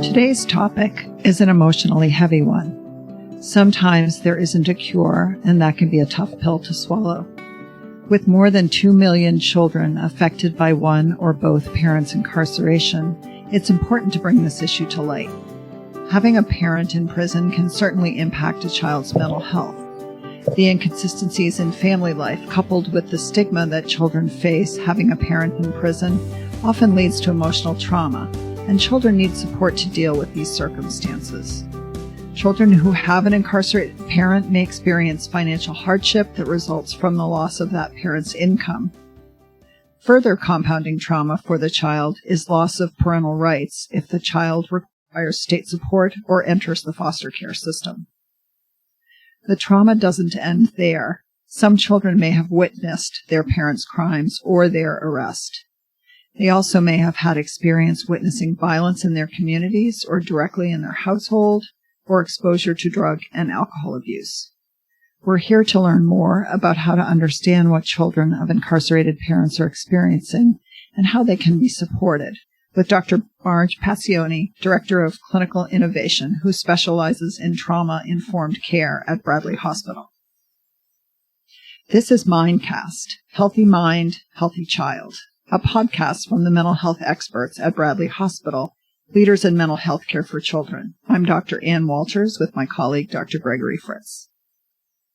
Today's topic is an emotionally heavy one. Sometimes there isn't a cure, and that can be a tough pill to swallow. With more than 2 million children affected by one or both parents' incarceration, it's important to bring this issue to light. Having a parent in prison can certainly impact a child's mental health. The inconsistencies in family life, coupled with the stigma that children face having a parent in prison, often leads to emotional trauma, and children need support to deal with these circumstances. Children who have an incarcerated parent may experience financial hardship that results from the loss of that parent's income. Further compounding trauma for the child is loss of parental rights if the child requires state support or enters the foster care system. The trauma doesn't end there. Some children may have witnessed their parents' crimes or their arrest. They also may have had experience witnessing violence in their communities or directly in their household, or exposure to drug and alcohol abuse. We're here to learn more about how to understand what children of incarcerated parents are experiencing and how they can be supported, with Dr. Marge Passione, Director of Clinical Innovation, who specializes in trauma-informed care at Bradley Hospital. This is Mindcast, Healthy Mind, Healthy Child, a podcast from the mental health experts at Bradley Hospital, leaders in mental health care for children. I'm Dr. Ann Walters with my colleague, Dr. Gregory Fritz.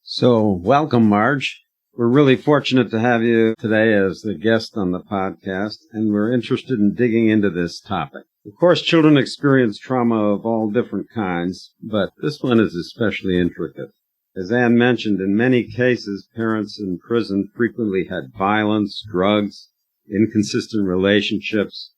So, welcome, Marge. We're really fortunate to have you today as the guest on the podcast, and we're interested in digging into this topic. Of course, children experience trauma of all different kinds, but this one is especially intricate. As Ann mentioned, in many cases, parents in prison frequently had violence, drugs, inconsistent relationships,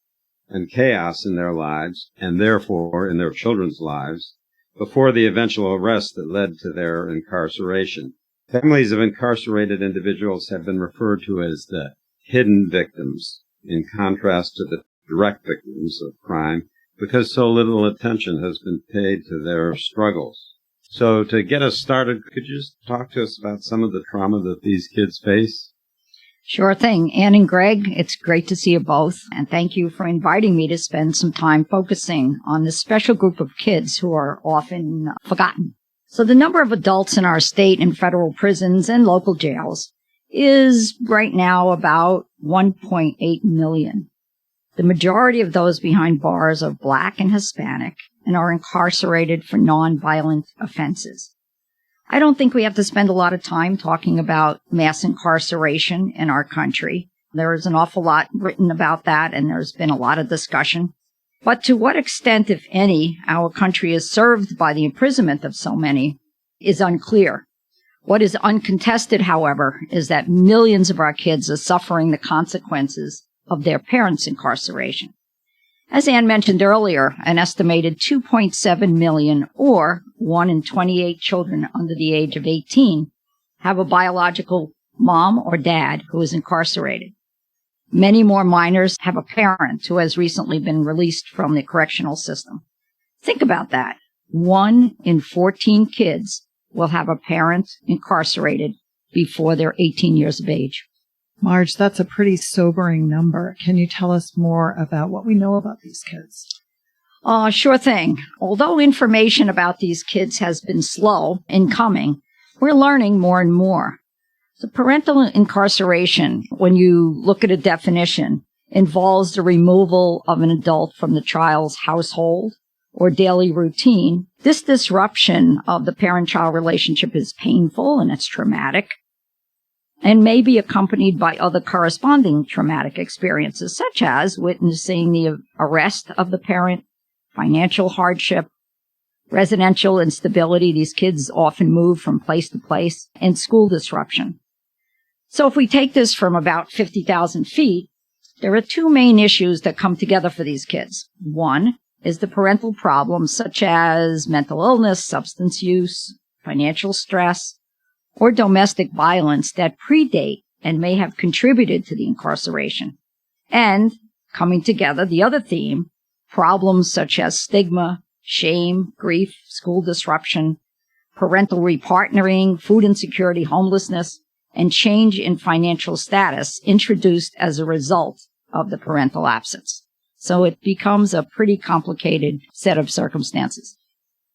and chaos in their lives, and therefore in their children's lives, before the eventual arrest that led to their incarceration. Families of incarcerated individuals have been referred to as the hidden victims, in contrast to the direct victims of crime, because so little attention has been paid to their struggles. So to get us started, could you just talk to us about some of the trauma that these kids face? Sure thing. Ann and Greg, it's great to see you both, and thank you for inviting me to spend some time focusing on this special group of kids who are often forgotten. So the number of adults in our state and federal prisons and local jails is right now about 1.8 million. The majority of those behind bars are Black and Hispanic and are incarcerated for nonviolent offenses. I don't think we have to spend a lot of time talking about mass incarceration in our country. There is an awful lot written about that, and there's been a lot of discussion. But to what extent, if any, our country is served by the imprisonment of so many is unclear. What is uncontested, however, is that millions of our kids are suffering the consequences of their parents' incarceration. As Ann mentioned earlier, an estimated 2.7 million, or 1 in 28 children under the age of 18, have a biological mom or dad who is incarcerated. Many more minors have a parent who has recently been released from the correctional system. Think about that. 1 in 14 kids will have a parent incarcerated before they're 18 years of age. Marge, that's a pretty sobering number. Can you tell us more about what we know about these kids? Sure thing. Although information about these kids has been slow in coming, we're learning more and more. So parental incarceration, when you look at a definition, involves the removal of an adult from the child's household or daily routine. This disruption of the parent-child relationship is painful and it's traumatic, and may be accompanied by other corresponding traumatic experiences, such as witnessing the arrest of the parent, financial hardship, residential instability. These kids often move from place to place, and school disruption. So if we take this from about 50,000 feet, there are 2 main issues that come together for these kids. One is the parental problems such as mental illness, substance use, financial stress, or domestic violence that predate and may have contributed to the incarceration. And, coming together, the other theme, problems such as stigma, shame, grief, school disruption, parental repartnering, food insecurity, homelessness, and change in financial status introduced as a result of the parental absence. So it becomes a pretty complicated set of circumstances.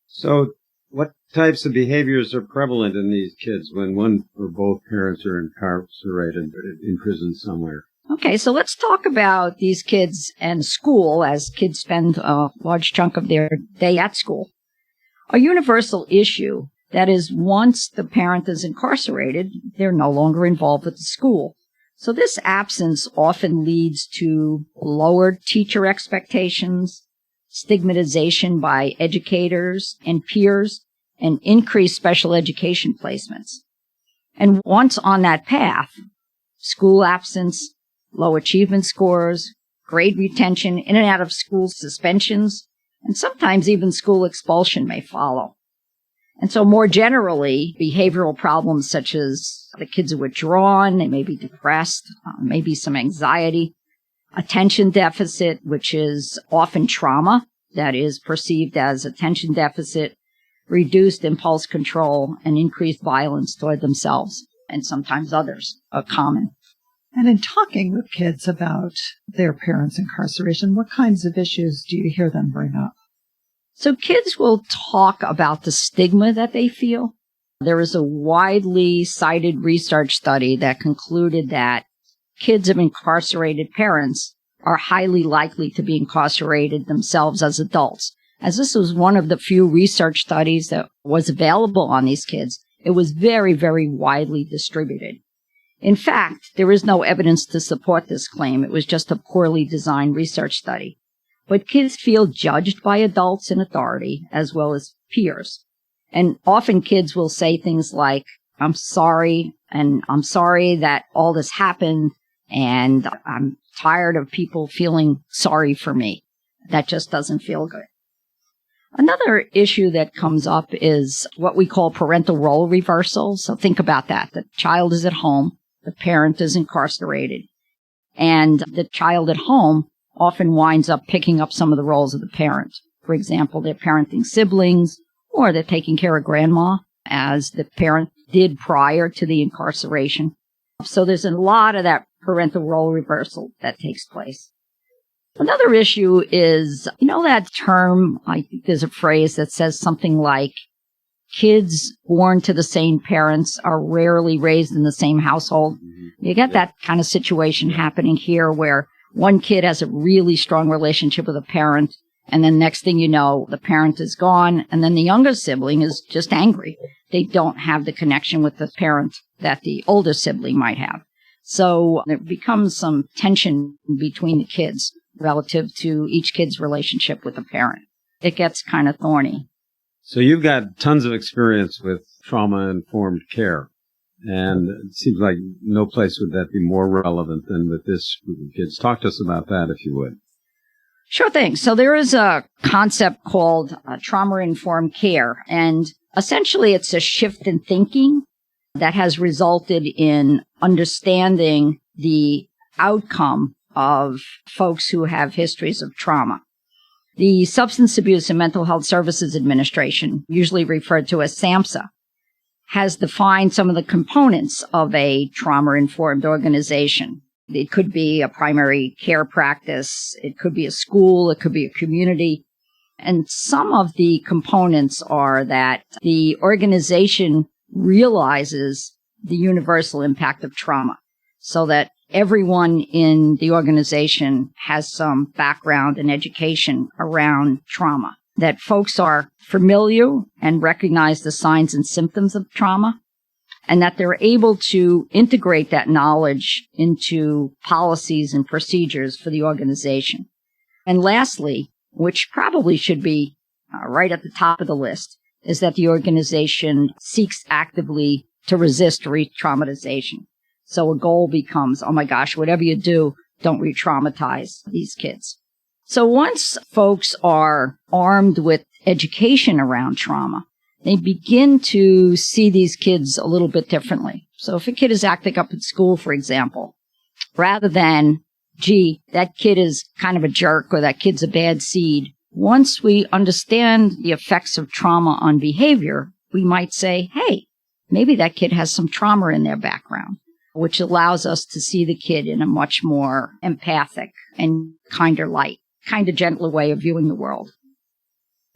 So what types of behaviors are prevalent in these kids when one or both parents are incarcerated in prison somewhere? Okay, so let's talk about these kids and school, as kids spend a large chunk of their day at school. A universal issue, that is, once the parent is incarcerated, they're no longer involved with the school. So this absence often leads to lowered teacher expectations, stigmatization by educators and peers, and increased special education placements. And once on that path, school absence, low achievement scores, grade retention, in and out of school suspensions, and sometimes even school expulsion may follow. And so more generally, behavioral problems such as the kids are withdrawn, they may be depressed, maybe some anxiety, attention deficit, which is often trauma that is perceived as attention deficit, reduced impulse control, and increased violence toward themselves and sometimes others are common. And in talking with kids about their parents' incarceration, what kinds of issues do you hear them bring up? So kids will talk about the stigma that they feel. There is a widely cited research study that concluded that kids of incarcerated parents are highly likely to be incarcerated themselves as adults. As this was one of the few research studies that was available on these kids, it was very, very widely distributed. In fact, there is no evidence to support this claim. It was just a poorly designed research study. But kids feel judged by adults in authority as well as peers. And often kids will say things like, I'm sorry, and I'm sorry that all this happened, and I'm tired of people feeling sorry for me. That just doesn't feel good. Another issue that comes up is what we call parental role reversal. So think about that. The child is at home, the parent is incarcerated, and the child at home often winds up picking up some of the roles of the parent. For example, they're parenting siblings, or they're taking care of grandma, as the parent did prior to the incarceration. So there's a lot of that parental role reversal that takes place. Another issue is, that term, I think there's a phrase that says something like, kids born to the same parents are rarely raised in the same household. Mm-hmm. You get that kind of situation happening here where one kid has a really strong relationship with a parent, and then next thing you know, the parent is gone, and then the younger sibling is just angry. They don't have the connection with the parent that the older sibling might have. So there becomes some tension between the kids relative to each kid's relationship with the parent. It gets kind of thorny. So you've got tons of experience with trauma-informed care. And it seems like no place would that be more relevant than with this group of kids. Talk to us about that, if you would. Sure thing. So there is a concept called trauma-informed care. And essentially it's a shift in thinking that has resulted in understanding the outcome of folks who have histories of trauma. The Substance Abuse and Mental Health Services Administration, usually referred to as SAMHSA, has defined some of the components of a trauma-informed organization. It could be a primary care practice, it could be a school, it could be a community. And some of the components are that the organization realizes the universal impact of trauma, so that everyone in the organization has some background and education around trauma, that folks are familiar and recognize the signs and symptoms of trauma, and that they're able to integrate that knowledge into policies and procedures for the organization. And lastly, which probably should be right at the top of the list, is that the organization seeks actively to resist re-traumatization. So a goal becomes, oh my gosh, whatever you do, don't re-traumatize these kids. So once folks are armed with education around trauma, they begin to see these kids a little bit differently. So if a kid is acting up at school, for example, rather than, gee, that kid is kind of a jerk or that kid's a bad seed, once we understand the effects of trauma on behavior, we might say, hey, maybe that kid has some trauma in their background, which allows us to see the kid in a much more empathic and kinder light. kind of gentler way of viewing the world.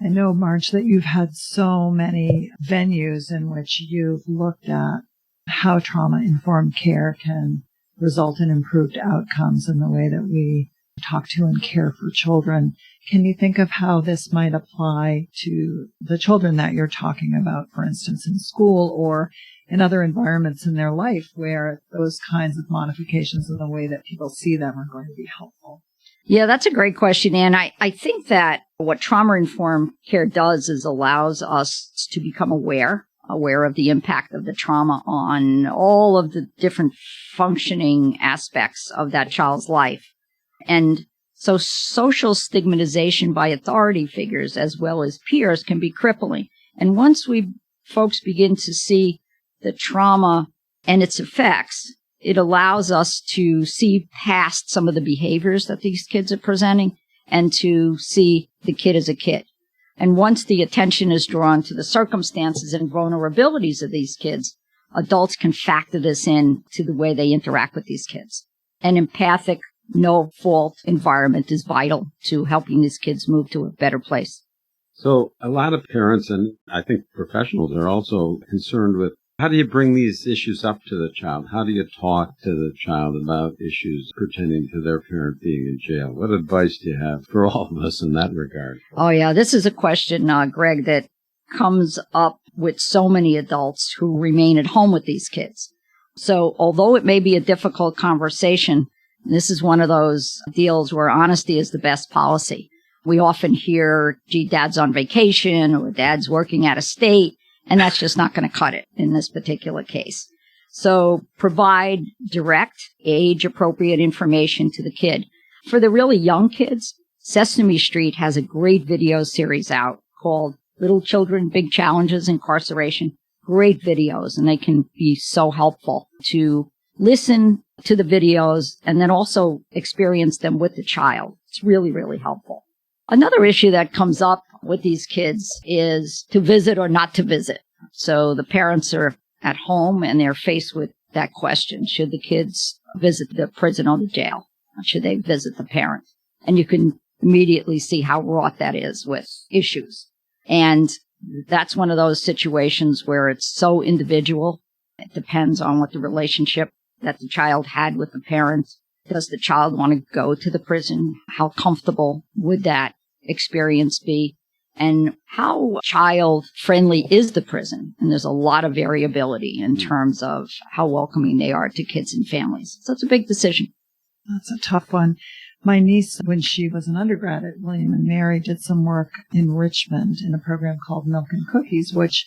I know, Marge, that you've had so many venues in which you've looked at how trauma-informed care can result in improved outcomes in the way that we talk to and care for children. Can you think of how this might apply to the children that you're talking about, for instance, in school or in other environments in their life where those kinds of modifications in the way that people see them are going to be helpful? Yeah, that's a great question, Ann. I think that what trauma-informed care does is allows us to become aware of the impact of the trauma on all of the different functioning aspects of that child's life. And so social stigmatization by authority figures as well as peers can be crippling. And once folks begin to see the trauma and its effects, it allows us to see past some of the behaviors that these kids are presenting and to see the kid as a kid. And once the attention is drawn to the circumstances and vulnerabilities of these kids, adults can factor this in to the way they interact with these kids. An empathic, no-fault environment is vital to helping these kids move to a better place. So a lot of parents, and I think professionals, are also concerned with how do you bring these issues up to the child? How do you talk to the child about issues pertaining to their parent being in jail? What advice do you have for all of us in that regard? Oh, yeah. This is a question, Greg, that comes up with so many adults who remain at home with these kids. So although it may be a difficult conversation, this is one of those deals where honesty is the best policy. We often hear, gee, dad's on vacation or dad's working out of state. And that's just not going to cut it in this particular case. So provide direct, age-appropriate information to the kid. For the really young kids, Sesame Street has a great video series out called Little Children, Big Challenges, Incarceration. Great videos, and they can be so helpful to listen to the videos and then also experience them with the child. It's really, really helpful. Another issue that comes up with these kids is to visit or not to visit. So the parents are at home and they're faced with that question. Should the kids visit the prison or the jail? Or should they visit the parent? And you can immediately see how wrought that is with issues. And that's one of those situations where it's so individual. It depends on what the relationship that the child had with the parent. Does the child want to go to the prison? How comfortable would that experience be? And how child-friendly is the prison? And there's a lot of variability in terms of how welcoming they are to kids and families. So it's a big decision. That's a tough one. My niece, when she was an undergrad at William & Mary, did some work in Richmond in a program called Milk and Cookies, which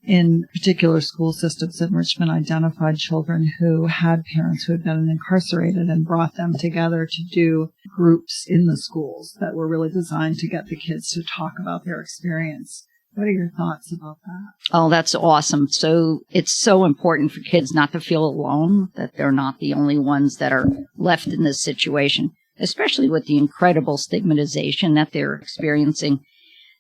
in particular school systems in Richmond identified children who had parents who had been incarcerated and brought them together to do groups in the schools that were really designed to get the kids to talk about their experience. What are your thoughts about that? Oh, that's awesome. So it's so important for kids not to feel alone, that they're not the only ones that are left in this situation, especially with the incredible stigmatization that they're experiencing.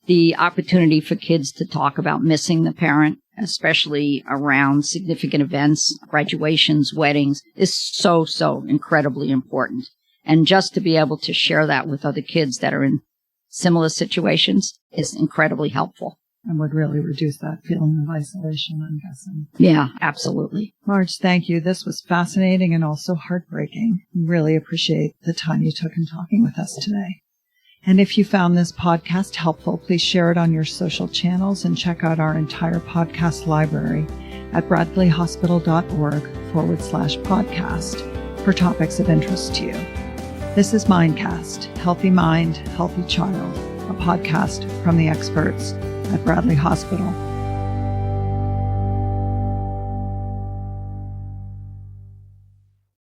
The opportunity for kids to talk about missing the parent, especially around significant events, graduations, weddings, is so, so incredibly important. And just to be able to share that with other kids that are in similar situations is incredibly helpful. And would really reduce that feeling of isolation, I'm guessing. Yeah, absolutely. Marge, thank you. This was fascinating and also heartbreaking. Really appreciate the time you took in talking with us today. And if you found this podcast helpful, please share it on your social channels and check out our entire podcast library at bradleyhospital.org/podcast for topics of interest to you. This is Mindcast, Healthy Mind, Healthy Child, a podcast from the experts at Bradley Hospital.